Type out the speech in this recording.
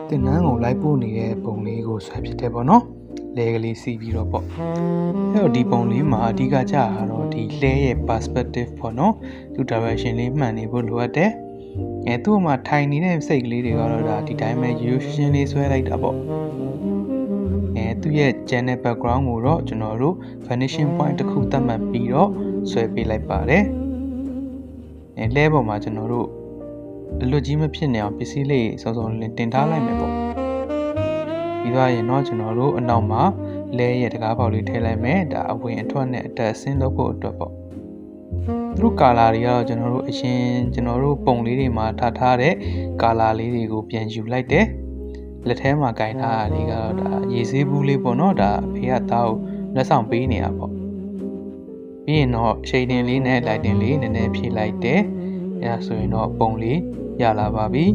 တင်နန်းကိုလိုက်ပို့နေတဲ့ပုံလေးကိုဆွဲဖြစ်တယ်ပေါ့နော်လဲကလေးစီးပြီးတော့ပေါ့အဲ့တော့ဒီပုံလေးမှာအဓိကကျတာတော့ဒီလဲရဲ့ perspective ပေါ့နော်သူ direction လေးမှန်နေဖို့လိုအပ်တယ်သူ့မှာထိုင်နေတဲ့စိတ်ကလေးတွေကတော့ဒါဒီတိုင်းပဲရိုးရှင်းလေးဆွဲလိုက်တာပေါ့သူ့ရဲ့ channel background ကိုတော့ကျွန်တော်တို့ vanishing point တစ်ခုသတ်မှတ်ပြီးတော့ဆွဲပေးလိုက်ပါတယ်လဲပေါ်မှာကျွန်တော်တို့အလွတ်ကြီးမဖြစ်နေအောင်ပစ္စည်းလေးစုံစုံလင်းတင်ထားလိုက်မယ်ပေါ့ပြီးသွားရင်တော့ကျွန်တော်တို့အနောက်မှာလဲရဲ့တကားပေါက်လေးထည့်လိုက်မယ်ဒါအဝင်အထွက်နဲ့အတက်ဆင်းလုပ်ဖို့အတွက်ပေါ့သူတို့ကာလာတွေကတော့ကျွန်တော်တို့ပုံလေးတွေမှာထားတဲ့ကာလာလေးတွေကိုပြန်ယူလိုက်တယ်လက်ထဲမှာကင်ထားတာလေးကတော့ဒါရေဆေးဘူးလေးပေါ့နော်ဒါဖေကသားကိုလက်ဆောင်ပေးနေတာပေါ့ပြီးရင်တော့ shading လေးနဲ့ lighting လေးနည်းနည်းဖြည့်လိုက်တယ်အဲဒါဆိုရင်တော့ပုံလေးရလာပါပြီ